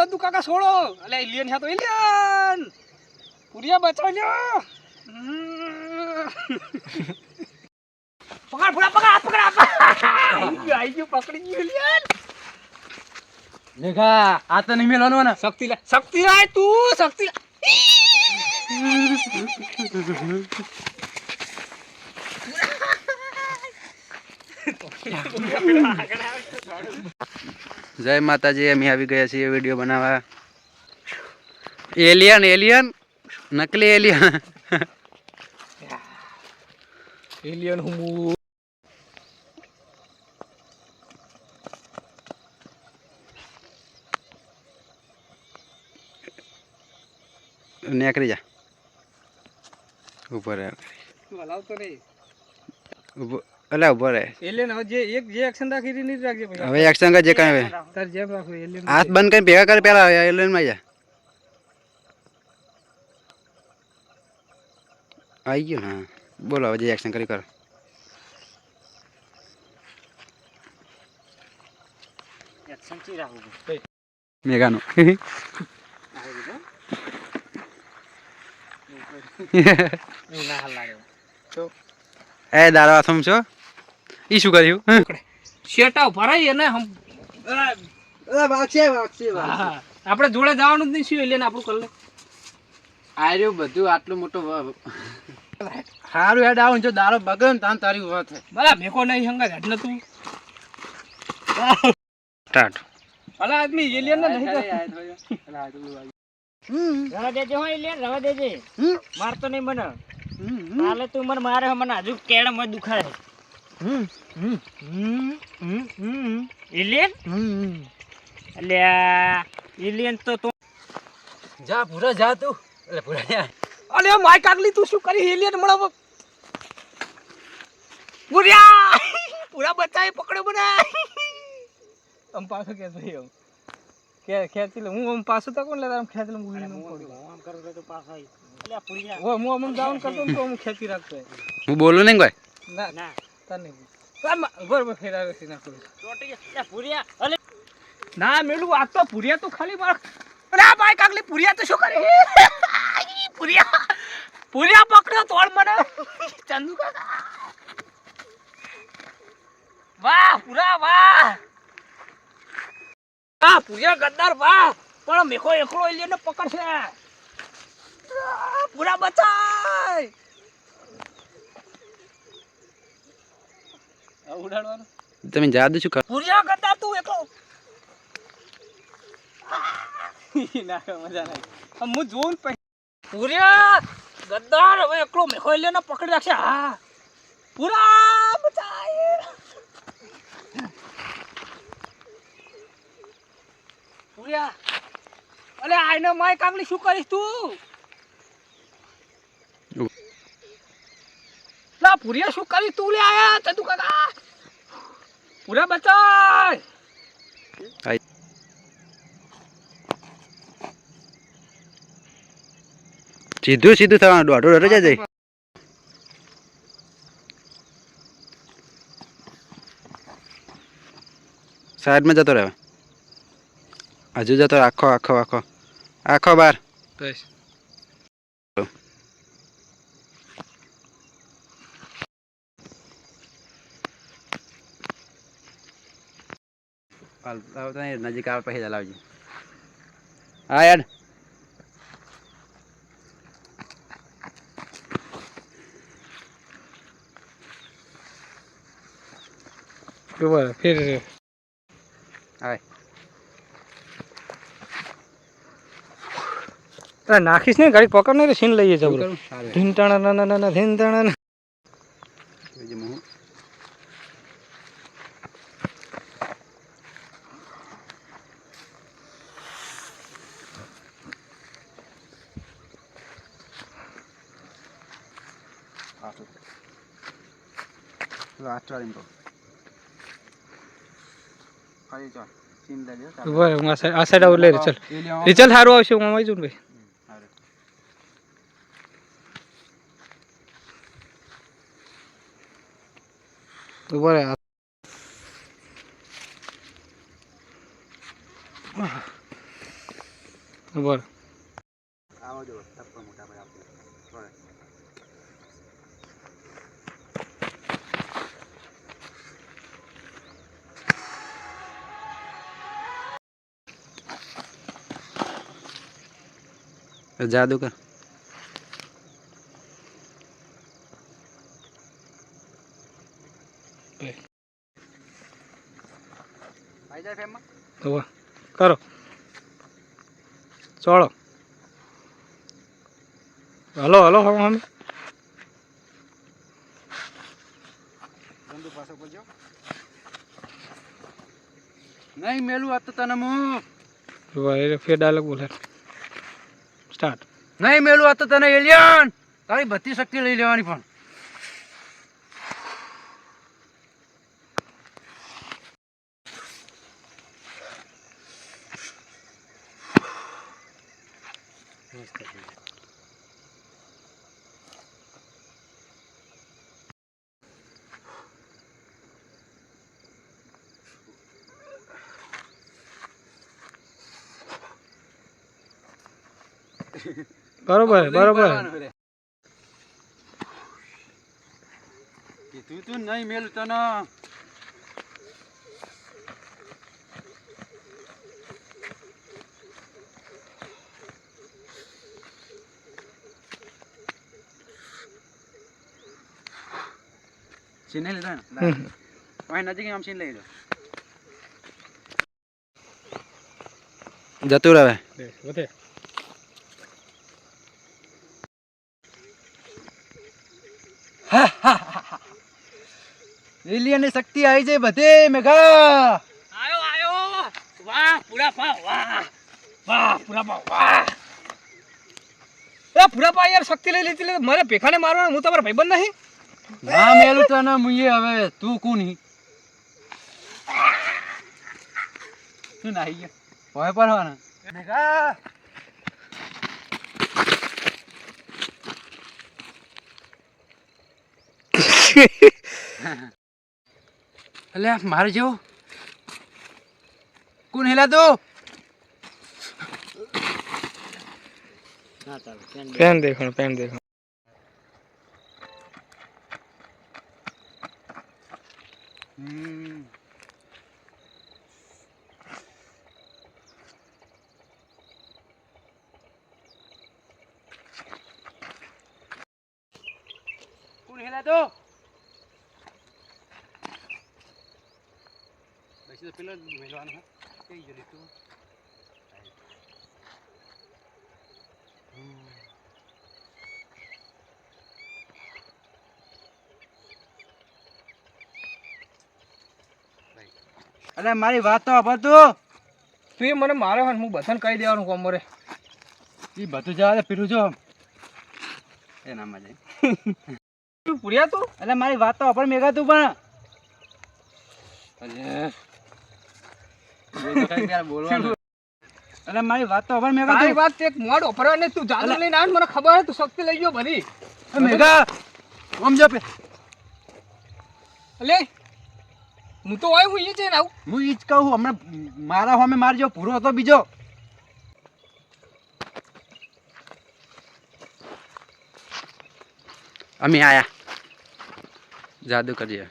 ચંદુ કાકા છોડો અલે એલિયન છે તો એલિયન પુરિયા બચાવ લ્યો પકડ પૂરા પકડ આઈ ગયો પકડી ગયો એલિયન લેખા આ તો નહીં મેલવાનું ને શક્તિ લાય તું શક્તિ જય માતાજી અમે આવી ગયા છીએ વિડિયો બનાવવા એલિયન નકલી એલિયન હું નેકરી જા ઉપર હલાવતો નહીં અલા ઉપર એલિયન હવે જે એક્શન રાખી ની રાખજે ભાઈ હવે એક્શન કર જે કાંઈ તાર જેમ રાખો એલિયન હાથ બંધ કરીને ભેગા કર પેલા એલિયન માં જા આવી ગયો ને બોલો હવે જે એક્શન કરી કરો એક્શન ચી રાખો મેગાનો ના હાલ લાગે તો એ દાડા થમ છો ઈ શું કર્યું શેટા ભરાઈ અને હમ વાગશે આપણે જોડે જવાનું જ નહીં શું એલિયન આપણું કર લે આર્યું બધું આટલું મોટું સારું હેડ આવું જો દાડો બગડે ને તાન તારી વાત બરા મેકો નહીં હંગા હેડ ન તું સ્ટાર્ટ અલા આદમી એલિયન ને નહીં રવા દેજે હો એલિયન રવા દેજે મારતો નહીં મને કાલે તું મને મારે મને હજુ કેળ માં દુખાય એલિયન અલ્યા એલિયન તો તું જા પૂરા જા તું એટલે પૂરા અલે માય કાગલી તું શું કરી એલિયન મળો પૂરા બચાય પકડ્યો મને આમ પાછો કે ભાઈ આમ કે ખેંચી લે હું આમ પાછો તો કોણ લેતા આમ ખેંચી લે મૂવી નું પડ્યું આમ કરો તો પાછા અલ્યા પુરિયા ઓ હું આમ ડાઉન કરતો તો હું ખેંચી રાખતો હું બોલું નહીં કોઈ ના ના તને નહીં બરોબર ફેરાવે છે ના કરું ચોટી અલ્યા પુરિયા અલે ના મેલું આ તો પુરિયા તો ખાલી માર અરે ભાઈ કાગલી પુરિયા તો શું કરે પુરિયા પકડ્યો તોડ મને ચંદુ કાકા વાહ પુરા વાહ આ પુરિયા ગદ્દાર વાહ પણ મેકો એકલો એલિયન પકડશે પુરા બચાય ઉડાડવાનું તમે જાદુ શું કર પુરિયા ગદ્દાર તું એકલો ના મજા નહીં હું જોઉં પૂર્યા ગદ્દાર હવે એકલો મેકો એલિયન પકડી રાખશે હા પૂરા બચાય પૂર્યા અલે આઈને માય કાગલી શું કરીશ તું લા પૂર્યા શું કરીશ તું લે આયા ચંદુ કાકા પૂરા બચાય સીધું થવાનું દોઢો ડર જાય સાઈડમાં જતો રહે હજુ જતો આખો બાર બસ નજીક આવે પછી ચલાવજો હા યાર ફિર હાય નાખીશ ને ગાડી પકડ ને સીન લઈએ જબરો ઢીંટાણા ના ઢીંટાણા આ સાઈડ આવું લઈ ચાલ રિઝલ્ટ સારું આવશે હું આવી જઉં ભાઈ ઉભા રહે બર આવો જો ટપ્પા મોટા ભાઈ આપણે જાદુ કર આઈ જાય ફેમમાં કરો ચોળો હલો હલો હમ બંદુ પાછો કરજો નહીં મેલું આ તો તને હું ફેર ડાયલોગ બોલે સ્ટાર્ટ નહીં મેલું આ તો તને એલિયન તારી બધી શક્તિ લઈ લેવાની પણ બરોબર બરોબર કીધું તું નહીં મેલું તને સીન લઈ લીધા ને અહીં નજીક આમ સીન લઈ લો જતું રહે વધે એલિયન ની શક્તિ આવી જાય બધે મેઘા આયો આયો વાહ પૂરા પા વાહ વાહ પૂરા પા વાહ એ પૂરા પા યાર શક્તિ લઈ લીધી એટલે મારે ભેખાને મારવાનો હું તમારો ભાઈબંધ નહીં ના મેલું તને મુઈએ હવે તું કોની તું નાહી ગયો હોય પર હોના મેઘા અલ્યા મારે જેવો કોણ હેલા તો ના ચાલે પેન દેખો પેન દેખો કોણ હેલા તો પછી તો પેલા મેલવાનું કઈ જલી તું અરે મારી વાત તો સાંભળ તું મને મારે હું બધાને કહી દેવાનું કોમ રે એ બધું જવા દે પીરું જો એ નામાં જાય તું પૂર્યા તું એટલે મારી વાત તો સાંભળ મેઘા તું પણ બોલવાનું એટલે મારી વાત તો સાંભળ મેઘા તારી તું વાત એક મોડ ઓપરવા ને તું જાદુ લઈને આવ મને ખબર હે તું શક્તિ લઈ ગયો બધી મેઘા ઓમ જો પે લે હું તો હોય હું એ છે ને આવું હું ઈ જ કહું હમણાં મારા હોમે મારજો પૂરો હતો બીજો અમે આયા જાદુ કરીએ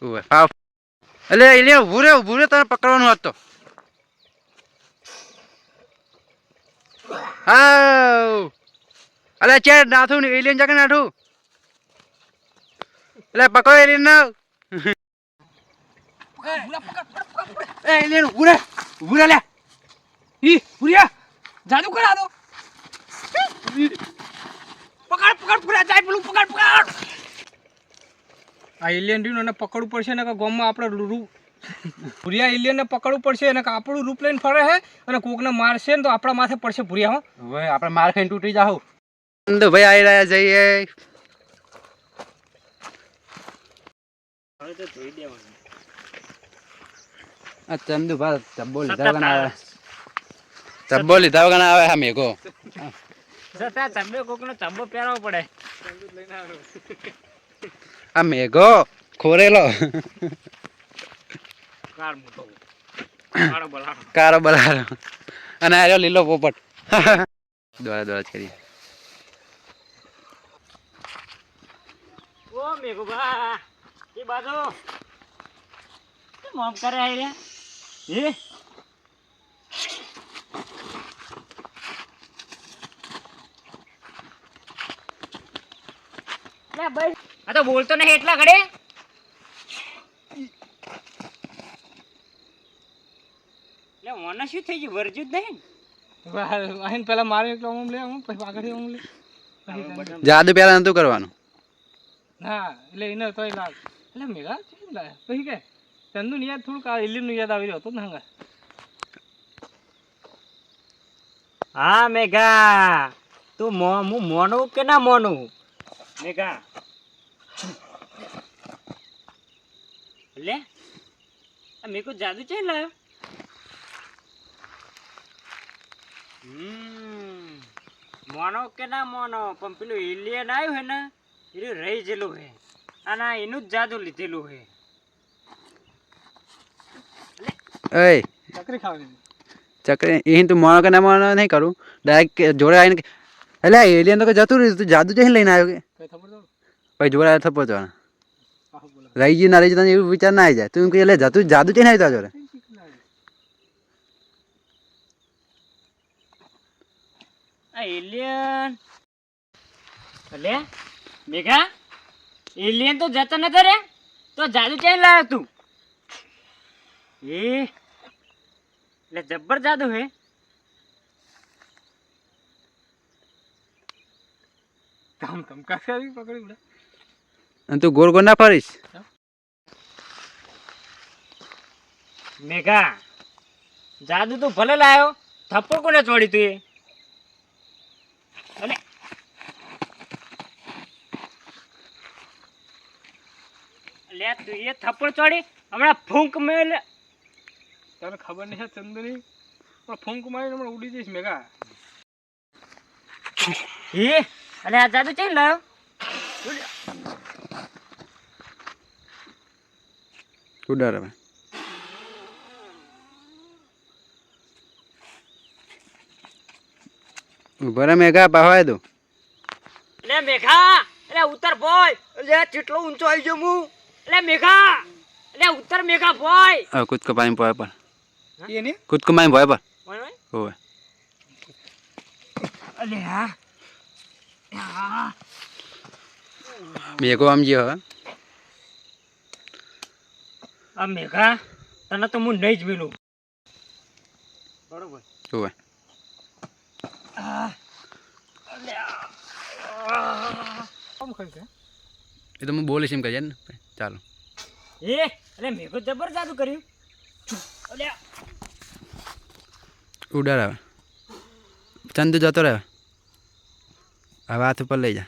ઓય પાવ અલે એટલે ઊભું રે તને પકડવાનું હતો હાઉ અલે ચેર નાથું ને એલિયન જકે નાઠું એટલે પકડો એલિયન ના એ એલિયન ઊભું રે લે ઈ પૂર્યા જાદુ કરા દો પકડ પકડ પૂરા જાય પેલું પકડ પકડ આ એલિયન રીનો ને પકડવું પડશે ને કે ગામમાં આપણે રૂપ ભૂરિયા એલિયનને પકડવું પડશે અને આપણું રૂપ લઈને ફરે છે અને કોકને મારશે ને તો આપણા માથે પડશે ભૂરિયા હો હવે આપણે માર ખાઈને તૂટી જાવ તો ભાઈ આવી રહ્યા જઈએ હવે તો ધોઈ દેવાનું આ ચંદુ ભાઈ ચબ્બો લીધા વગર આવે ચબ્બો લીધા વગર આવે હા મેઘો છતાં ચંબે કોકનો ચંબો પહેરાવવો પડે આ મેઘો ખોરેલો કાર મોટો કાળો બલાડો કારો બલારો અને આ રહ્યો લીલો પોપટ દોડા દોડા જ કરીએ. ઓ મેઘુબા એ બાજુ કેમ આમ કરે આઈ રે હે લે ભાઈ આ તો બોલતો નહીં એટલા ઘડે લે મને શું થઈ ગયું વર્જ્યું જ નહીં આહીને પેલા મારે એકલો હું લે હું પછી પાકડી હું લે જાદુ પહેલા નતું કરવાનું. ના એટલે એને તોય લાગ એટલે મેઘા કેમ લાગે પછી કે ચંદુને યાદ થોડુંક આ ઇલીનું યાદ આવી રહ્યો હતો ને હંગા હા મેઘા તું હું મોનું કે ના મોનું મેઘા લે આ મેકો જાદુ છે લાયો મોનો કે ના મોનો પણ પેલું એલિયન આવ્યું હે ને એ રહી ગયેલું હે અને એનું જ જાદુ લીધેલું હે એ ચકરી ખાવાની ચકરી એ તું મોનો કે ના મોનો નહીં કરું ડાયરેક્ટ જોડે આવીને એટલે એલિયન તો કે જતું રહ્યું તું જાદુ જઈને લઈને આવ્યો કે કઈ ખબર તો પછી જોડે આવ્યો થપ્પો જવાના આહો બોલો રહી ગયું ના રહી ગયું તને એવું વિચાર ના આવી જાય તું એમ કે એટલે જતું જાદુ જઈને આવી તા જોડે આ એલિયન લે મેઘા એલિયન તો જતો નતો રે તો જાદુ ચાઈ લાવ્યો તું એ એટલે જબ્બર જાદુ હે તમ તમ કાસી પકડી ઉડા અને તું ગોળ ગોળ ના ફરીશ. મેઘા જાદુ તું ભલે લાયો થપ્પો કોને ચોડી તું એ લે તું એ થપ્પડ ચોડી હમણાં ફૂંક મેલ તને ખબર નહીં છે ચંદુની પણ ફૂંક મારીને હમણાં ઉડી જઈશ મેઘા એ અને આ જાદુ ચાઈ લાયો ઉડાર હવે ઉભા મેઘા પાવાય દો લે મેઘા એટલે ઉતર બોય લે કેટલો ઊંચો આવી ગયો હું લે મેઘા લે ઉતર મેઘા બોય હવે કૂદકો પાણી ભોય પર એને કૂદકો પાણી ભોય પર ઓય ઓય હોવે અલે હા મેઘો આમ ગયો હવે આ મેઘા તને તો હું નહીં જ મિલું બરોબર હોવે કોમ ખાય છે એ તો હું બોલીશ એમ કહીએ ને ચાલો એ અલે મેઘો જબર જાદુ કર્યું અલે ઉડાર હવે ચંદુ જતો રહે હવે હાથ ઉપર લઈ જા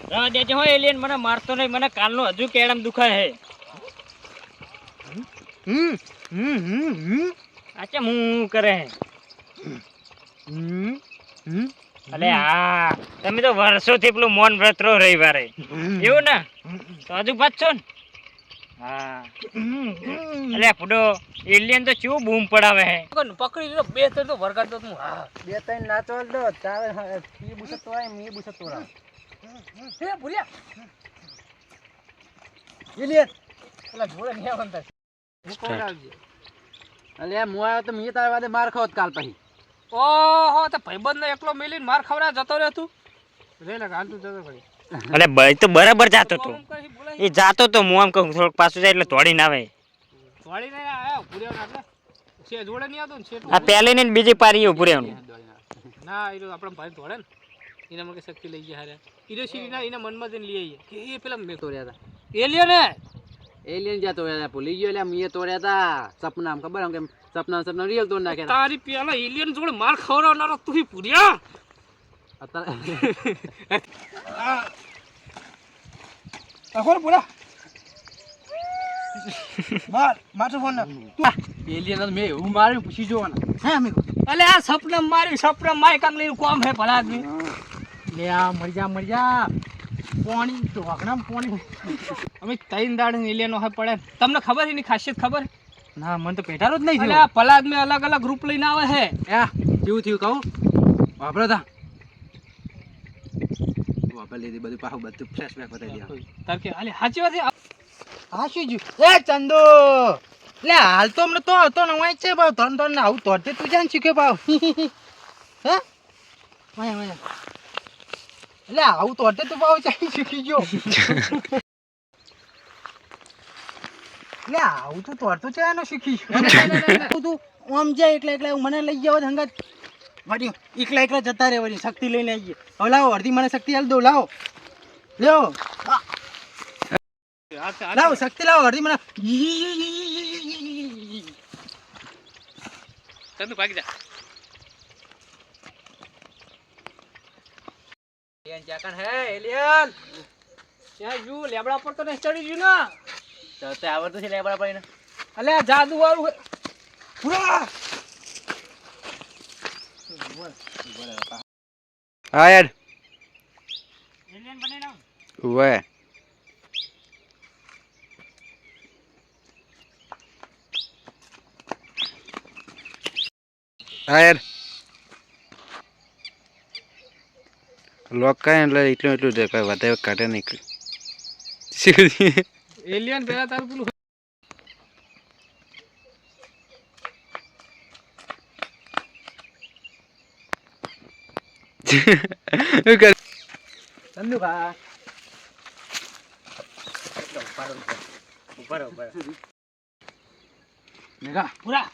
રવા દેજે હો એલિયન મને મારતો નહીં મને કાલનો હજુ કેળમ દુખાય હે આચા હું કરે હે અલે હા તમે તો વર્ષોથી પેલું મૌન વ્રત રહો રવિવારે એવું ને તો હજુ પાછો ને હા અલે ફૂડો એલિયન તો ચેવું બૂમ પડાવે હે પકડી લીધો બે ત્રણ તો વરગાડતો તું હા બે ત્રણ નાચો દો તારે એ બુસત તોડાય એ બુસત તોડાય હે ભૂલ્યા એલિયન પેલા જોડે નહીં આવતા અલે હું આવ્યો તો મેં તારા વાદે માર ખાવત કાલ પછી ઓહો તો ભાઈબંધને એકલો મેલીને માર ખવડા જતો રહ્યો તું રે લે હાલ તું જતો ભાઈ અલે ભાઈ તો બરાબર જાતો તો કોમ કરી બોલાય એ જાતો તો હું આમ કહું થોડુંક પાછું જાય એટલે દોડીને આવે વાળી ને આયો ભૂલ્યા એટલે છે જોડે નહીં આવતો ને છે આ પહેલી ને બીજી પારી ઉભું રહેવાનું ના એ તો આપણા ભાઈ ધોળે ને એના મને શક્તિ લઈ ગયા હારે ઈરો સીરીના એના મનમાં જઈને લઈ આવીએ કે એ પેલા મેં તોડ્યા હતા એલિયન હે એલિયન જ્યાં તોડ્યા હતા ભૂલી ગયો એટલે મેં તોડ્યા હતા સપના ખબર આમ કે સપના રિયલ તોડ નાખ્યા તારી પેલા એલિયન જોડે માર ખવડાવનારો તું પૂર્યા આખો બોલા માર ફોન ના એલિયન મેં એવું માર્યું પૂછી જોવાના હે અમે અલે આ સપના મારી સપના માય કાંગ લઈને કોમ હે ભલા આદમી લે આ મરી જા પાણી ઢોકણા પાણી અમે ત્રણ દાડ એલિયનો હે પડે તમને ખબર એની ખાસિયત ખબર ના મને તો પેટારો જ નહીં અલ્યા પલાદ મેં અલગ અલગ ગ્રુપ લઈને આવે હે કેવું થયું કહું વાપરો તા વાપર લીધી બધું પાછું બધું ફ્લેશબેક બતાવી દે તાર કે અલે સાચી વાત છે હા શું જો એ ચંદુ લે હાલ તો હમણાં તો હતો ને વાંચ છે ભાવ ધન ધન આવું તો તું જાણ શીખ્યો ભાવ હે વાય વાય લે આવું તો તું ભાવ ચાઈ શીખી ગયો લે આવું તો તો છે ને શીખી તું આમ જાય એટલે મને લઈ જાવ હંગાત વળી એકલા જતા રે વળી શક્તિ લઈને આવીએ હવે લાવો અડધી મને શક્તિ હાલ દો લાવો લ્યો લાવો શક્તિ લાવો અડધી મને ચંદુ ભાગી જા એલિયન ચાકન હે એલિયન ત્યાં જુ લેબડા પર તો ને ચડી જુ ના તો આવડતું છે લેબડા પર એને અલે આ જાદુ વાળું પૂરા હા યાર એલિયન બને ના ઓવે હા યાર લોક કાંઈ એટલે એટલું જ કઈ વધારે કાઢે નહીં એલિયન પેલા તારું પેલું ચંદુ ભા ઉપર મેઘા પૂરા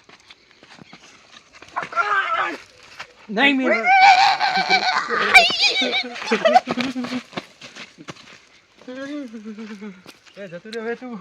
નહીં મેળ જતું રે તું